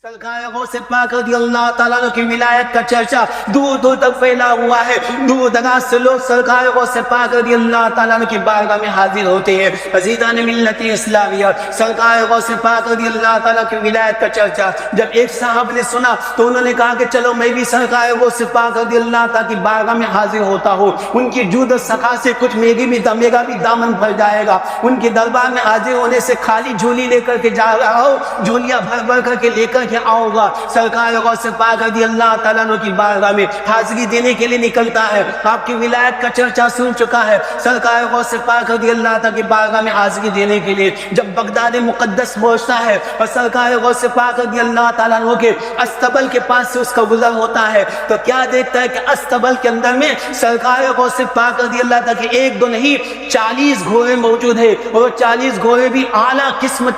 سرکار غوث پاک رضی اللہ تعالیٰ عنہ کی ولایت کا چرچا دور دور تک پھیلا ہوا ہے. دور دراز سے لوگ سرکار غوث پاک رضی اللہ تعالیٰ عنہ کی بارگاہ میں حاضر ہوتے ہیں. عزیزان ملت اسلامیہ، سرکار غوث پاک رضی اللہ تعالیٰ کی ولایت کا چرچا جب ایک صاحب نے سنا تو انہوں نے کہا کہ چلو میں بھی سرکار غوث پاک رضی اللہ تعالیٰ کی بارگاہ میں حاضر ہوتا ہوں. ان کی جود و سخا سے کچھ میرا بھی دامن بھر جائے گا. ان کے دربار میں حاضر ہونے سے خالی جھولی لے کر کے جا رہا ہوں، جھولیاں بھر بھر کر کے لے کر کے آؤں گا. سرکار غوث پاک رضی اللہ تعالیٰ عنہ کی بارگاہ میں حاضری دینے کے لیے نکلتا ہے. آپ کی ولایت کا چرچا سن چکا ہے. سرکار غوث پاک رضی اللہ تعالیٰ کی بارگاہ میں حاضری دینے کے لیے جب بغداد مقدس پہنچتا ہے اور سرکار غوث پاک رضی اللہ تعالیٰ عنہ کے استبل کے پاس سے اس کا گزر ہوتا ہے تو کیا دیکھتا ہے کہ استبل کے اندر میں سرکار غوث پاک رضی اللہ تعالیٰ کے ایک دو نہیں 40 گھوڑے موجود ہیں. اور 40 گھوڑے بھی اعلیٰ قسم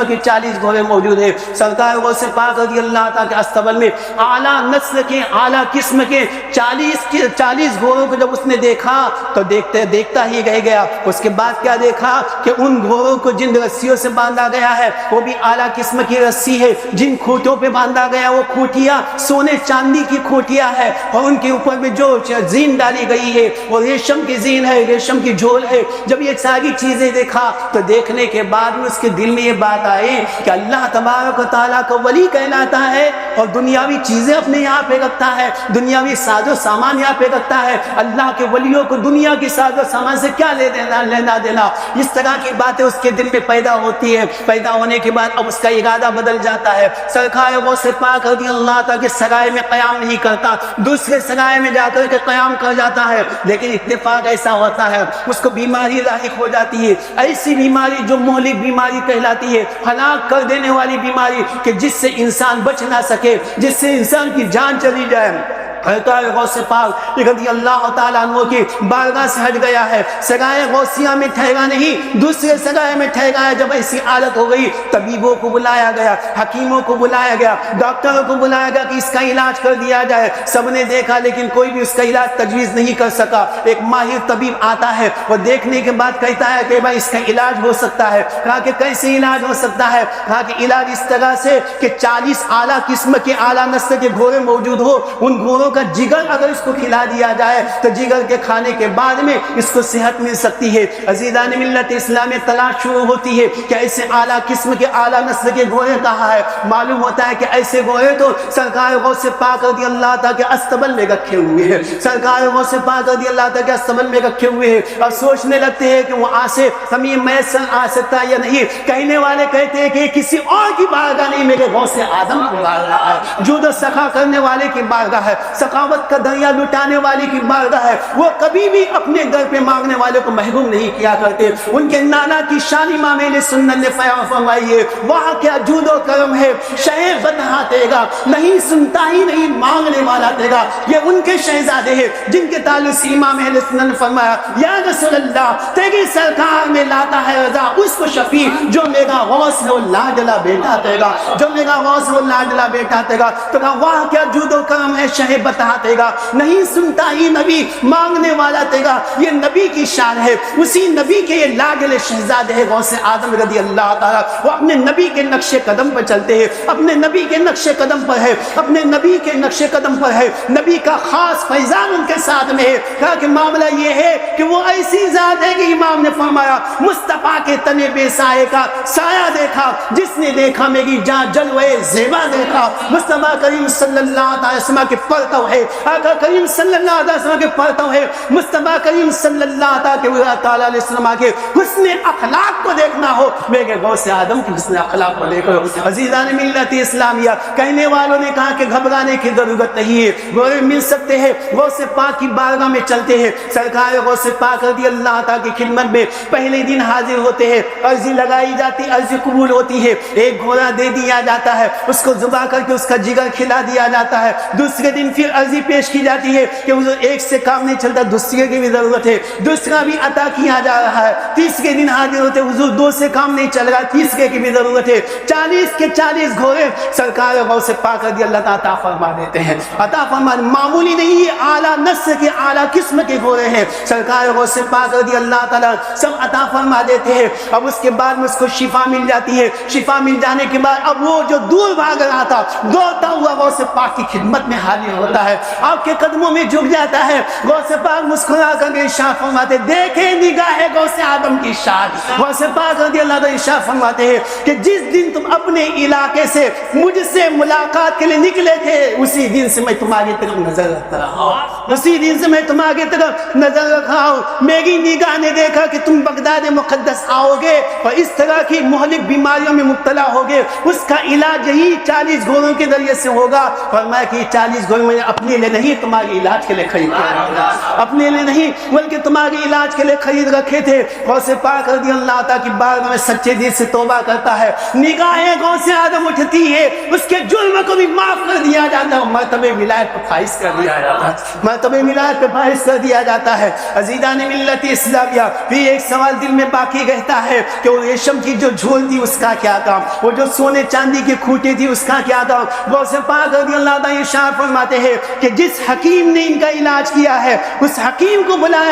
کی 40 گھوڑے موجود ہیں. سرکار غوث پاک رضی اللہ تعالیٰ کے استبل میں اعلیٰ نسل کے اعلیٰ قسم کے 40 گھوڑوں کو جب اس نے دیکھا تو دیکھتا ہی رہ گیا. اس کے بعد کیا دیکھا کہ ان گھوڑوں کو جن رسیوں سے باندھا گیا ہے وہ بھی اعلیٰ قسم کی رسی ہے. جن کھوٹوں پہ باندھا گیا وہ کھوٹیاں سونے چاندی کی کھوٹیاں ہے اور ان کے اوپر میں جو زین ڈالی گئی ہے وہ ریشم کی زین ہے، ریشم کی جھول ہے. جب یہ ساری چیزیں دیکھا تو دیکھنے کے بعد میں اس کے دل میں یہ بات آئی کہ اللہ تبارک و تعالیٰ کو ولی کہلاتا ہے اور دنیاوی چیزیں اپنے یہاں پہ رکھتا ہے، دنیاوی ساز و سامان یہاں پہ رکھتا ہے. اللہ کے ولیوں کو دنیا کی ساز و سامان سے کیا لینا دینا. اس طرح کی باتیں اس کے دل میں پیدا ہوتی ہے. پیدا ہونے کے بعد اب اس کا ارادہ بدل جاتا ہے. سرکار غوث پاک رضی اللہ تعالیٰ کے سرائے میں قیام نہیں کرتا، دوسرے سرائے میں جا کر کے قیام کر جاتا ہے. لیکن اتفاق ایسا ہوتا ہے اس کو بیماری لاحق ہو جاتی ہے، ایسی بیماری جو مہلک بیماری کہلاتی ہے، ہلاک کر دینے والی بیماری کہ جس سے انسان بچ نہ سکے، جس سے انسان کی جان چلی جائے. سرکار غوث پاک رضی اللہ تعالیٰ عنہ کی بارگاہ سے ہٹ گیا ہے. سرائے غوثیہ میں ٹھہرا نہیں، دوسرے سرائے میں ٹھہرا ہے. جب ایسی حالت ہو گئی طبیبوں کو بلایا گیا، حکیموں کو بلایا گیا، ڈاکٹروں کو بلایا گیا کہ اس کا علاج کر دیا جائے. سب نے دیکھا لیکن کوئی بھی اس کا علاج تجویز نہیں کر سکا. ایک ماہر طبیب آتا ہے اور دیکھنے کے بعد کہتا ہے کہ بھائی اس کا علاج ہو سکتا ہے. کہا کہ کیسے علاج ہو سکتا ہے؟ کہا کہ علاج اس طرح سے کہ 40 اعلیٰ قسم کے اعلیٰ نسل کے گھوڑے موجود ہو، ان گھوڑوں کا جگر اگر اس کو کھلا دیا جائے تو جگر کے کھانے کے بعد میں اس کو صحت مل سکتی ہے. عزیزان ملت اسلام میں تلاش شروع ہوتی ہے کہ ایسے اعلیٰ قسم کے اعلیٰ نسل کے گھوڑے کہاں ہے. معلوم ہوتا ہے کہ ایسے گھوڑے تو سرکار غوث پاک رضی اللہ تعالیٰ کے استبل میں رکھے ہوئے ہیں. سرکار غوث پاک رضی اللہ تعالیٰ کے استبل میں رکھے ہوئے ہیں اور سوچنے لگتے ہیں کہ وہ آسے ہمیں میسر آ سکتا ہے یا نہیں. کہنے والے کہتے ہیں کہ کسی اور کی بارگاہ نہیں، میرے غوث آدم کی بارگاہ ہے. جود و سخا کرنے والے کی بارگاہ ہے، سخاوت کا دریا لٹانے والے کی بارگاہ ہے. وہ کبھی بھی اپنے در پہ مانگنے والے کو محروم نہیں کیا کرتے. ان کے نانا کی شان امام اہل سنت نے فرمائی ہے وہاں کیا جود و کرم ہے، شہ بدہا تیگا نہیں سنتا ہی نہیں مانگنے والا تیگا. یہ ان کے شہزادے ہیں جن کے تعلق سے امام اہل سنت نے فرمایا یا رسول اللہ تیری سرکار میں لاتا ہے رضا اس کو شفیع جو میرا غوث ہے وہ لاڈلا بیٹا تیگا، جو میرا غوث ہے وہ لاڈلا بیٹا تیگا. تو کہا وہاں کیا جود و کرم ہے، شہ بدہا تیگا نہیں سنتا ہی نبی مانگنے والا تیگا. یہ نبی کی شان ہے. اسی نبی کے یہ لاڈلے شہزادے ہیں غوث آدم رضی اللہ تعالیٰ. وہ اپنے نبی کے نقش قدم پر چلتے ہیں، اپنے نبی کے نقش قدم پر ہے، اپنے نبی کے نقش قدم پر ہے. نبی کا خاص فیضان ان کے ساتھ میں ہے. کہا کہ معاملہ یہ ہے کہ وہ ایسی ذات ہے کہ امام نے فرمایا مصطفیٰ کے تنے بے سائے کا سایہ دیکھا، جس نے دیکھا میری جان جلوے زیبا دیکھا. مصطفیٰ کریم صلی اللہ علیہ وسلم کے پرتو ہے، آقا کریم صلی اللہ علیہ وسلم کے پرتو ہے. مصطفیٰ کریم صلی اللہ علیہ وسلم کے حسن اخلاق کو دیکھنا ہو میرے غوث آدم کے حسن اخلاق کو دیکھو. عزیزان ملت اسلامیہ کہنے والوں نے کہا کہ گھبرانے کی ضرورت نہیں ہے، گھوڑے مل سکتے ہیں. غوث پاک کی بارگاہ میں چلتے ہیں. سرکار غوث پاک رضی اللہ تعالیٰ کی خدمت میں پہلے دن حاضر ہوتے ہیں. عرضی لگائی جاتی، عرضی قبول ہوتی ہے. ایک گھوڑا دے دیا جاتا ہے، اس کو ذبح کر کے اس کا جگر کھلا دیا جاتا ہے. دوسرے دن پھر کی عرضی پیش کی جاتی ہے کہ حضور ایک سے کام نہیں چلتا، دوسرے کی بھی ضرورت ہے، دوسرا بھی عطا کیا جا رہا ہے، تیسرے دن حاضر ہوتے حضور دو سے کام نہیں چل رہا، تیسرے کی بھی ضرورت ہے، 40 کے 40 گھوڑے سرکار غوث پاک رضی اللہ تعالیٰ عطا فرما دیتے ہیں، عطا فرما معمولی نہیں، یہ اعلیٰ نسل کے اعلیٰ قسم کے گھوڑے ہیں، سرکار غوث پاک رضی اللہ تعالیٰ سب عطا فرما دیتے ہیں۔ اب اس کے بعد میں اس کو شفا مل جاتی ہے، شفا مل جانے کے بعد اب وہ جو دور بھاگ رہا تھا دوڑتا ہوا غوث پاک کی خدمت میں حاضر ہوتا ہے، آپ کے قدموں میں جھک جاتا ہے، غوث پاک مسکرا کر کے ارشاد فرماتے دیکھیں نگاہ غوث آدم کی شان، غوث پاک رضی اللہ عنہ ارشاد فرماتے ہیں کہ جس دن تم اپنے علاقے سے مجھ سے ملاقات کے لیے نکلے تھے اسی دن سے میں تمہاری طرف نظر رکھ رہا ہوں، اسی دن سے میں تمہاری طرف نظر رکھ رہا ہوں، میری نگاہ نے دیکھا کہ تم بغداد مقدس آؤ گے اور اس طرح کی مہلک بیماریوں میں مبتلا ہوگے، اس کا علاج یہی 40 گھوڑوں کے ذریعے سے ہوگا۔ فرمایا کہ 40 گھوڑے میں اپنے لیے نہیں تمہارے علاج کے لیے خرید کر اپنے لیے نہیں بلکہ تمہارے علاج کے لیے خرید رکھے تھے۔ غوث پاک رضی اللہ تعالیٰ کی بارگاہ میں سچے دل سے توبہ کرتا ہے، نگاہیں غوث آدم اٹھتی ہے، اس کے جرم کو بھی معاف کر دیا جاتا ہے، مرتبہ ولایت پر فائز کر دیا جاتا ہے، مرتبہ ولایت پر فائز کر دیا جاتا ہے۔ عزیزان ملت اسلامیہ، پھر ایک سوال دل میں باقی رہتا ہے کہ وہ ریشم کی جو جھول تھی اس کا کیا کام، وہ جو سونے چاندی کی کھوٹی تھی اس کا کیا کام۔ غوث پاک رضی اللہ تعالیٰ ارشاد فرماتے ہیں کہ جس حکیم نے ان کا علاج کیا ہے اس حکیم کو بلا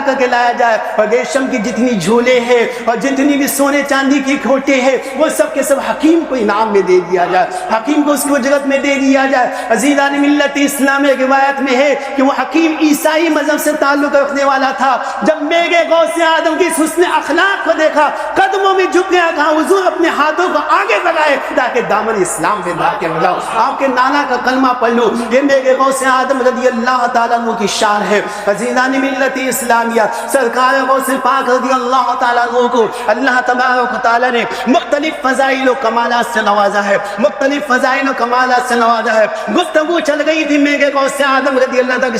کر کے لایا جائے، اور ریشم کی جتنی جھولے ہیں اور جتنی بھی سونے چاندی کی کھوٹے ہیں وہ سب کے سب حکیم کو انعام میں دے دیا جائے، حکیم کو اس کی اجرت میں دے دیا جائے۔ عزیزان ملت اسلام ایک روایت میں ہے کہ وہ حکیم عیسائی مذہب سے تعلق رکھنے والا تھا، جب میرے غوث آدم کی حسن اخلاق کو دیکھا قدموں میں جھک گیا، کہا حضور اپنے ہاتھوں کو آگے بڑھائے تاکہ دامن اسلام پہ لا کے بڑھاؤ، آپ کے نانا کا کلمہ پڑھ لوں، یہ میرے غوث آدم رضی اللہ تعالیٰ عنہ کی شان ہے۔ عزیزان ملت اسلامیہ، سرکار غوث پاک رضی اللہ تعالیٰ عنہ کو اللہ تبارک و تعالیٰ نے مختلف فضائل و کمالات سے نوازا ہے، مختلف فضائل و کمالات سے نوازا ہے۔ گفتگو چل گئی تھی میرے غوث آدم رضی اللہ تعالیٰ کی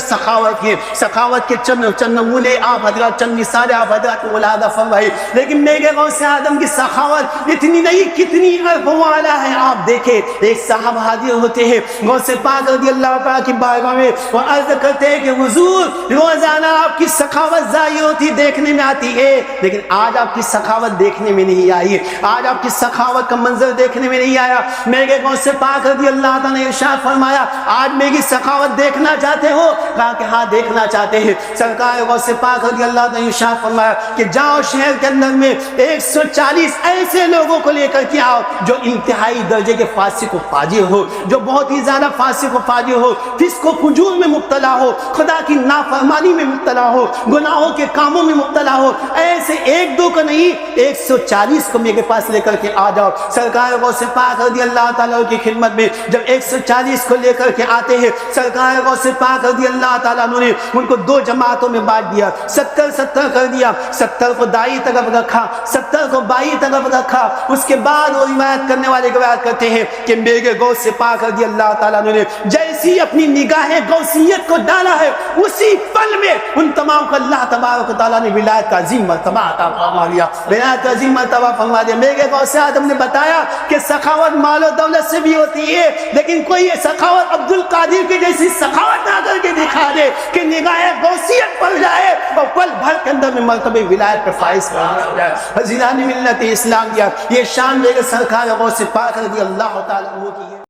سخاوت کے چند نمونے آپ حضرات، چند مثالیں آپ حضرات ملاحظہ فرمائے، لیکن میرے غوث آدم کی سخاوت اتنی نہیں کتنی عرف والا ہے۔ آپ دیکھیں ایک صاحب حاضر ہوتے ہیں غوث پاک رضی اللہ تعالیٰ کی بارگاہ میں، وہ عرض کرتے ہیں کہ حضور روزانہ آپ کی سخاوت ظاہر ہوتی دیکھنے میں آتی ہے، لیکن آج آپ کی سخاوت دیکھنے میں نہیں آئی، آج آپ کی سخاوت کا منظر دیکھنے میں نہیں آیا۔ میرے غوث پاک رضی اللہ تعالیٰ نے ارشاد فرمایا آج میری سخاوت دیکھنا چاہتے ہو؟ کہا کہ ہاں دیکھنا چاہتے ہیں۔ سرکار غوث پاک رضی اللہ تعالیٰ نے ارشاد فرمایا کہ جاؤ شہر کے اندر میں 140 ایسے لوگوں کو لے کر کے آؤ جو انتہائی درجے کے فاسق و فاجر ہو، جو بہت ہی زیادہ فاسق و فاجر ہو، فسق و فجور میں مبتلا ہو، خدا کی نافرمانی میں مبتلا ہو، گناہوں کے کاموں میں مبتلا ہو، ایسے ایک دو کو نہیں 140 کو میرے پاس لے کر کے آ جاؤ۔ سرکار غوث پاک رضی اللہ تعالیٰ کی خدمت میں جب 140 کو لے کر کے آتے ہیں، سرکار غوث پاک رضی اللہ تعالیٰ نے ان کو 2 جماعتوں میں بانٹ دیا، 70 کر دیا، 70 کو دائیں طرف رکھا، 70 کو بائیں طرف رکھا۔ اس کے بعد وہ روایت کرنے والے روایت کرتے ہیں کہ میرے غوث پاک رضی اللہ تعالیٰ نے جیسی اپنی نگاہ غوثیت کو ڈالا ہے اسی پل میں ان تمام کو اللہ تبارک و تعالیٰ نے ولایت کا عظیم مرتبہ عطا فرما دیا، ولایت کا عظیم مرتبہ فرما دیا۔ میرے غوث آدم نے بتایا کہ سخاوت مال و دولت سے بھی ہوتی ہے، لیکن کوئی یہ سخاوت عبد القادر کی جیسی سخاوت نہ کر کے دکھا دے کہ نگاہ غوثیت پڑ جائے اور پل بھر کے اندر میں مرتبہ ولایت پر فائز کر جائے۔ عزیزان ملت اسلامیہ، یہ شان میرے سرکار غوث پاک رضی اللہ تعالیٰ عنہ کی ہے۔